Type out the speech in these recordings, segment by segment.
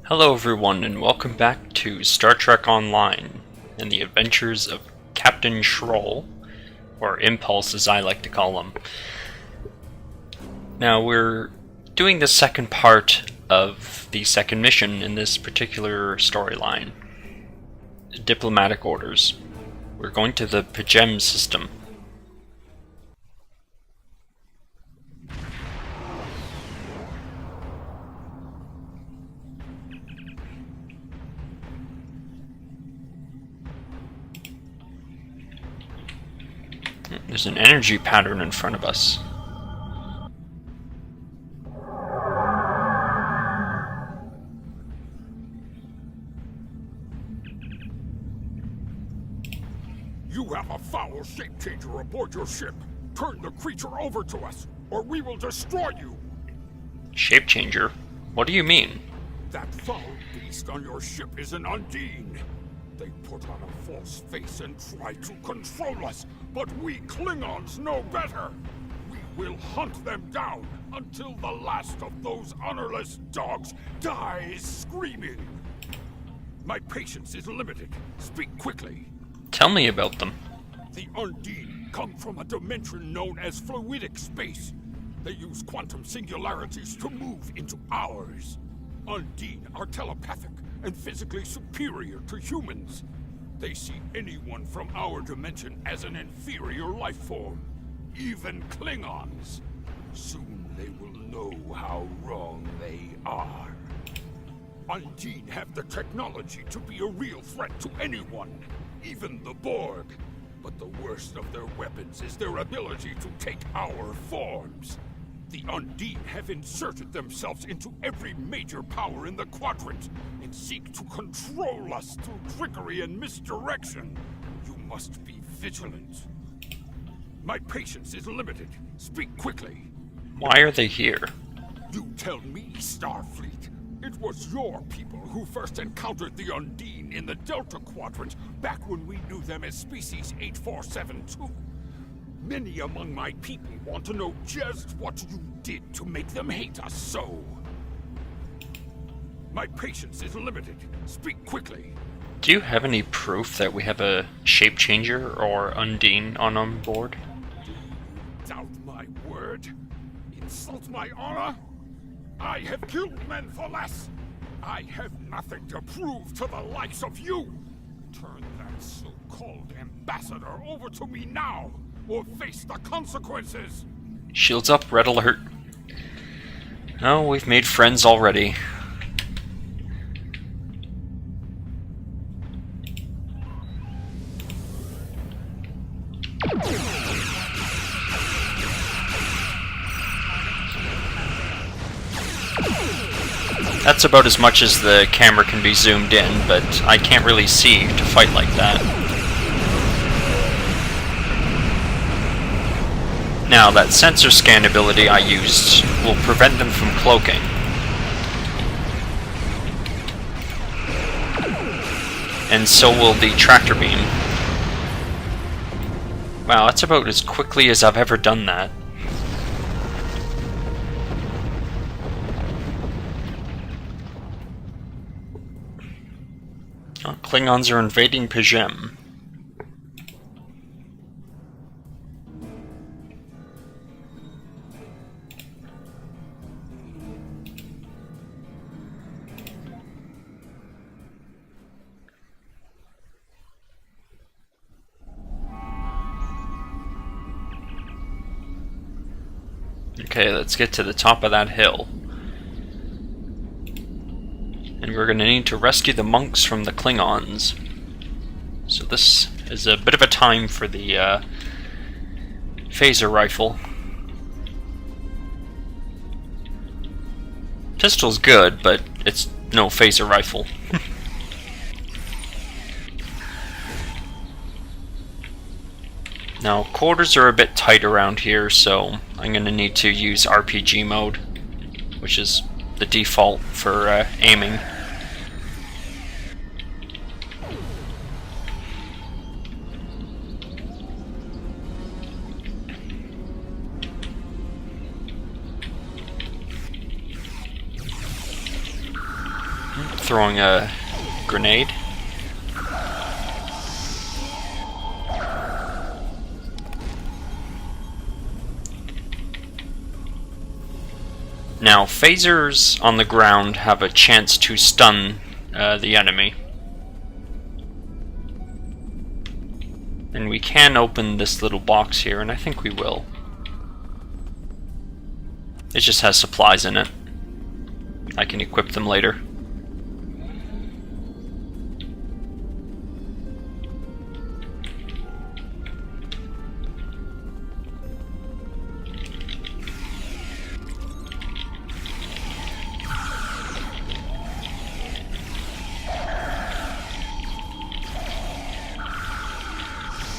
Hello everyone and welcome back to Star Trek Online and the adventures of Captain Shrol, or Impulse as I like to call him. Now we're doing the second part of the second mission in this particular storyline. Diplomatic orders. We're going to the P'Jem system. There's an energy pattern in front of us. You have a foul shape changer aboard your ship. Turn the creature over to us, or we will destroy you. Shape changer? What do you mean? That foul beast on your ship is an Undine. They put on a false face and try to control us, but we Klingons know better. We will hunt them down until the last of those honorless dogs dies screaming. My patience is limited. Speak quickly. Tell me about them. The Undine come from a dimension known as fluidic space. They use quantum singularities to move into ours. Undine are telepathic and physically superior to humans. They see anyone from our dimension as an inferior life form, even Klingons. Soon they will know how wrong they are. Undine have the technology to be a real threat to anyone, even the Borg. But the worst of their weapons is their ability to take our forms. The Undine have inserted themselves into every major power in the quadrant and seek to control us through trickery and misdirection. You must be vigilant. My patience is limited. Speak quickly. Why are they here? You tell me, Starfleet. It was your people who first encountered the Undine in the Delta Quadrant back when we knew them as Species 8472. Many among my people want to know just what you did to make them hate us so. My patience is limited. Speak quickly. Do you have any proof that we have a shape changer or Undine on board? Doubt my word? Insult my honor? I have killed men for less. I have nothing to prove to the likes of you. Turn that so-called ambassador over to me now, or face the consequences! Shields up, red alert. Oh, we've made friends already. That's about as much as the camera can be zoomed in, but I can't really see to fight like that. Now, that sensor scan ability I used will prevent them from cloaking. And so will the tractor beam. Wow, that's about as quickly as I've ever done that. Oh, Klingons are invading P'Jem. Okay, let's get to the top of that hill. And we're going to need to rescue the monks from the Klingons. So this is a bit of a time for the phaser rifle. Pistol's good, but it's no phaser rifle. Now, quarters are a bit tight around here, so I'm going to need to use RPG mode, which is the default for aiming. Throwing a grenade. Now, phasers on the ground have a chance to stun the enemy. And we can open this little box here, and I think we will. It just has supplies in it. I can equip them later.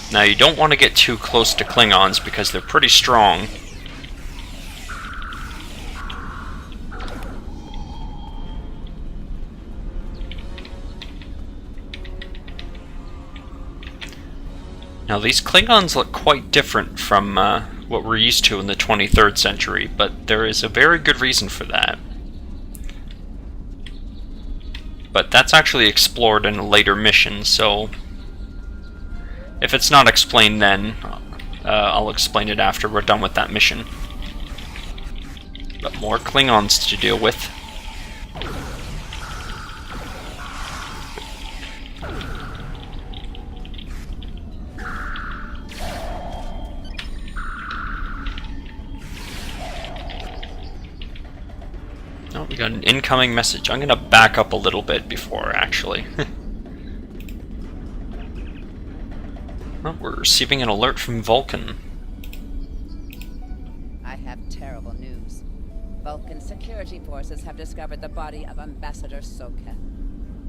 Now, you don't want to get too close to Klingons because they're pretty strong. Now, these Klingons look quite different from what we're used to in the 23rd century, but there is a very good reason for that. But that's actually explored in a later mission, so if it's not explained then, I'll explain it after we're done with that mission. But more Klingons to deal with. Oh, we got an incoming message. I'm gonna back up a little bit before, actually. Oh, we're receiving an alert from Vulcan. I have terrible news. Vulcan security forces have discovered the body of Ambassador Sokketh.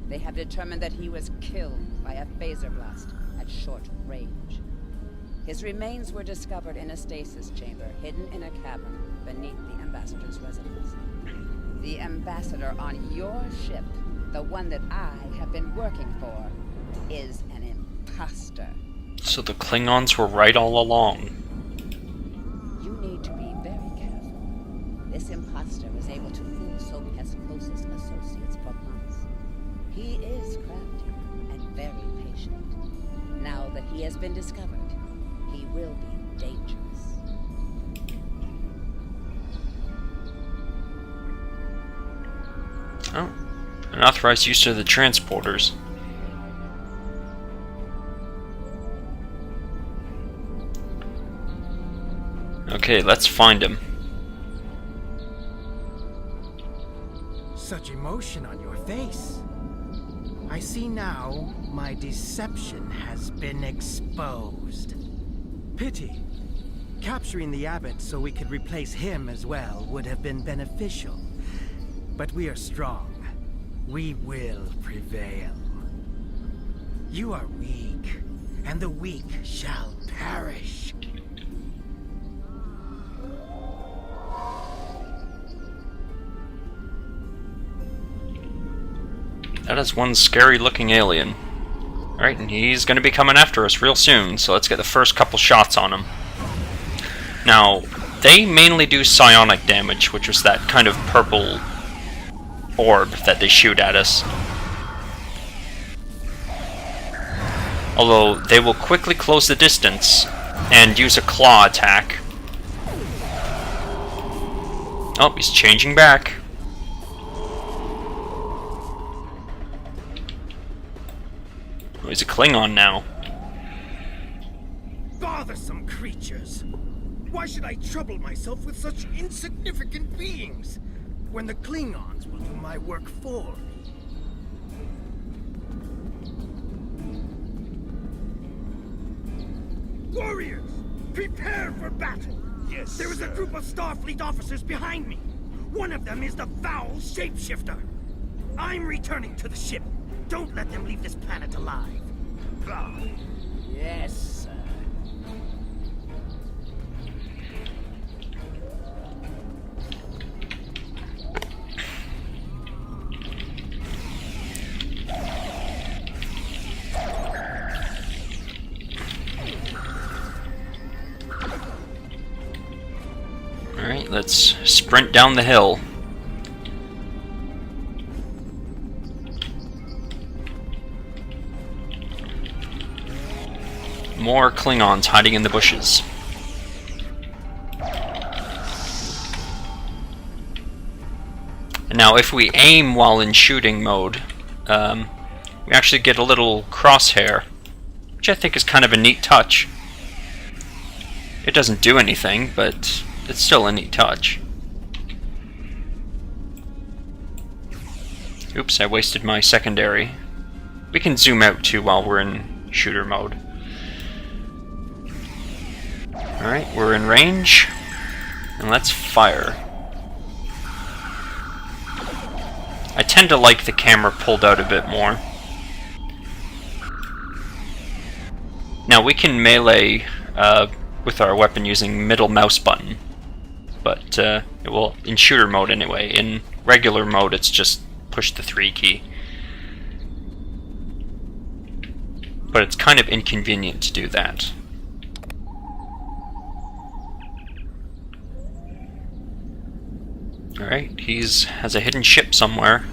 They have determined that he was killed by a phaser blast at short range. His remains were discovered in a stasis chamber hidden in a cavern beneath the Ambassador's residence. The Ambassador on your ship, the one that I have been working for, is an imposter. So the Klingons were right all along. You need to be very careful. This imposter was able to fool Sokketh's closest associates for months. He is crafty and very patient. Now that he has been discovered, he will be dangerous. Oh, unauthorized use of the transporters. Okay, let's find him. Such emotion on your face. I see now my deception has been exposed. Pity. Capturing the abbot so we could replace him as well would have been beneficial. But we are strong. We will prevail. You are weak, and the weak shall perish. That is one scary-looking alien. Alright, and he's going to be coming after us real soon, so let's get the first couple shots on him. Now, they mainly do psionic damage, which is that kind of purple orb that they shoot at us. Although, they will quickly close the distance and use a claw attack. Oh, he's changing back. Oh, he's a Klingon now. Bothersome creatures! Why should I trouble myself with such insignificant beings, when the Klingons will do my work for me? Warriors, prepare for battle! Yes, There is a group of Starfleet officers behind me. One of them is the foul shapeshifter. I'm returning to the ship. Don't let them leave this planet alive. Yes, sir. Alright, let's sprint down the hill. more Klingons hiding in the bushes. Now, if we aim while in shooting mode, we actually get a little crosshair, which I think is kind of a neat touch. It doesn't do anything, but it's still a neat touch. Oops, I wasted my secondary. We can zoom out too while we're in shooter mode. Alright, we're in range, and let's fire. I tend to like the camera pulled out a bit more. Now we can melee with our weapon using middle mouse button, but well, in shooter mode anyway. In regular mode it's just push the 3 key. But it's kind of inconvenient to do that. Alright, has a hidden ship somewhere.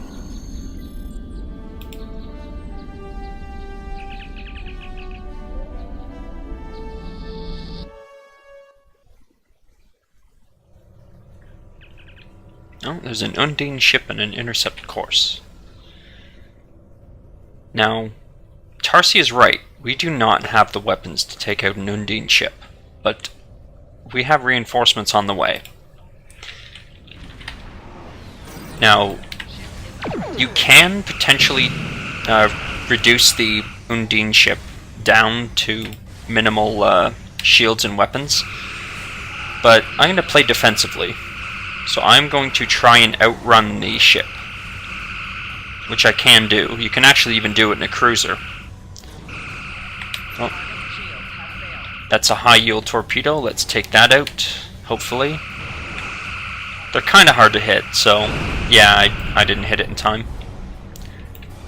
Oh, there's an Undine ship and an intercept course. Now, Tarsi is right. We do not have the weapons to take out an Undine ship, but we have reinforcements on the way. Now, you can potentially reduce the Undine ship down to minimal shields and weapons, but I'm going to play defensively. So I'm going to try and outrun the ship, which I can do. You can actually even do it in a cruiser. Oh. That's a high-yield torpedo. Let's take that out, hopefully. They're kind of hard to hit, so yeah, I didn't hit it in time.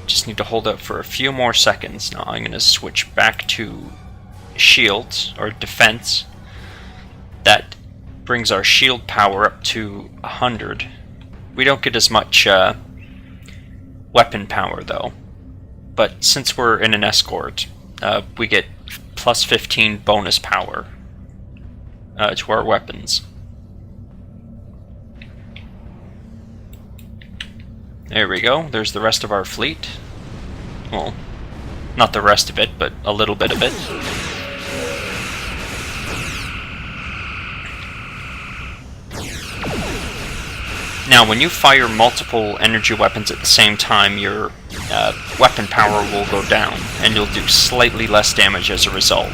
Just need to hold out for a few more seconds. Now I'm going to switch back to shields, or defense. That brings our shield power up to 100. We don't get as much weapon power though, but since we're in an escort, we get plus 15 bonus power to our weapons. There we go, there's the rest of our fleet. Well, not the rest of it, but a little bit of it. Now, when you fire multiple energy weapons at the same time, your weapon power will go down, and you'll do slightly less damage as a result.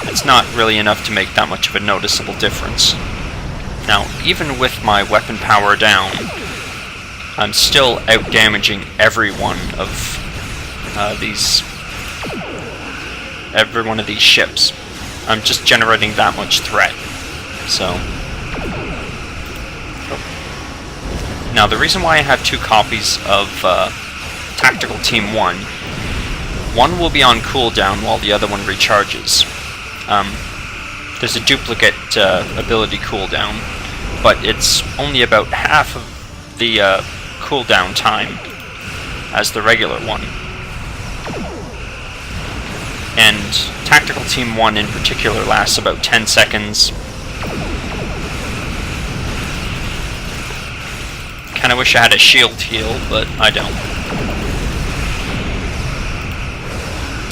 It's not really enough to make that much of a noticeable difference. Now, even with my weapon power down, I'm still out-damaging every one of these ships. I'm just generating that much threat. So. Now, the reason why I have 2 copies of Tactical Team 1, one will be on cooldown while the other one recharges. There's a duplicate ability cooldown, but it's only about half of the cooldown time as the regular one. And Tactical Team 1 in particular lasts about 10 seconds. Kinda wish I had a shield heal, but I don't.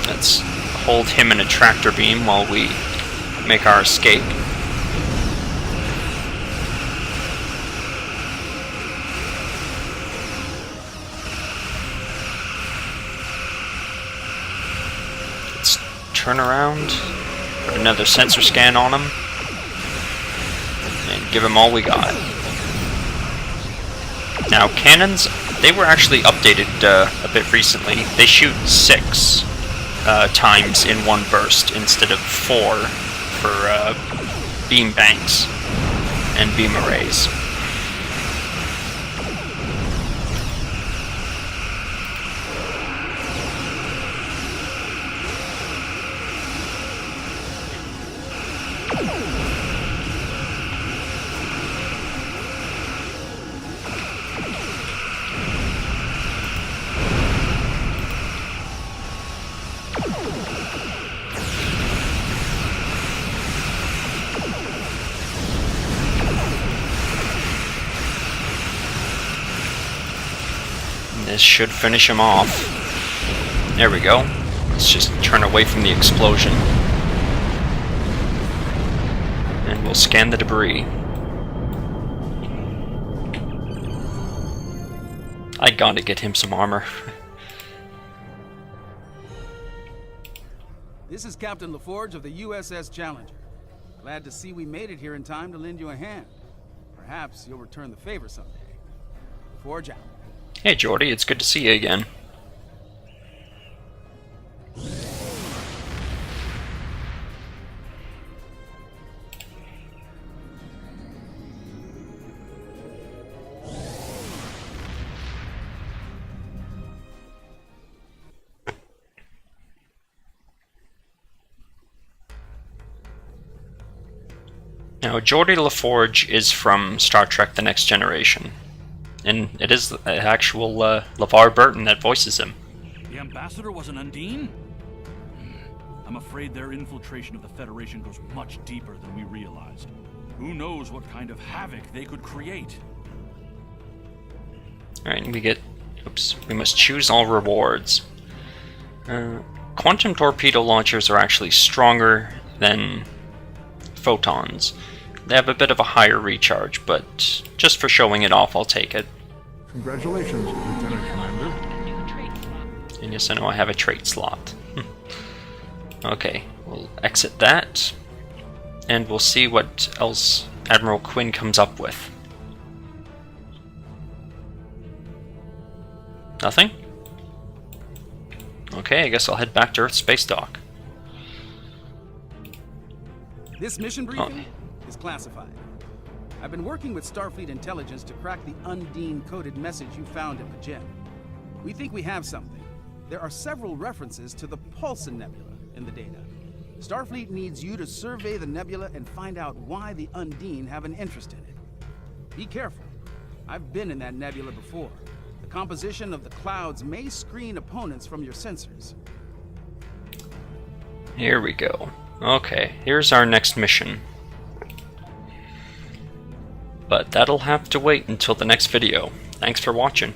Let's hold him in a tractor beam while we make our escape. Let's turn around, put another sensor scan on him, and give him all we got. Now, cannons, they were actually updated a bit recently. They shoot 6 times in one burst instead of 4 for beam banks and beam arrays. This should finish him off. There we go. Let's just turn away from the explosion. And we'll scan the debris. I gotta get him some armor. This is Captain LaForge of the USS Challenger. Glad to see we made it here in time to lend you a hand. Perhaps you'll return the favor someday. LaForge out. Hey Jordy, it's good to see you again. Now, Geordi LaForge is from Star Trek The Next Generation. And it is the actual LeVar Burton that voices him. The Ambassador was an Undine? I'm afraid their infiltration of the Federation goes much deeper than we realized. Who knows what kind of havoc they could create? Alright, we must choose all rewards. Quantum torpedo launchers are actually stronger than photons. They have a bit of a higher recharge, but just for showing it off, I'll take it. Congratulations, Lieutenant Commander. And yes, I know I have a trait slot. Okay, we'll exit that, and we'll see what else Admiral Quinn comes up with. Nothing? Okay, I guess I'll head back to Earth Space Dock. This mission briefing is classified. I've been working with Starfleet intelligence to crack the Undine coded message you found in the gem. We think we have something. There are several references to the Paulson Nebula in the data. Starfleet needs you to survey the nebula and find out why the Undine have an interest in it. Be careful. I've been in that nebula before. The composition of the clouds may screen opponents from your sensors. Here we go. Okay, here's our next mission. But that'll have to wait until the next video. Thanks for watching.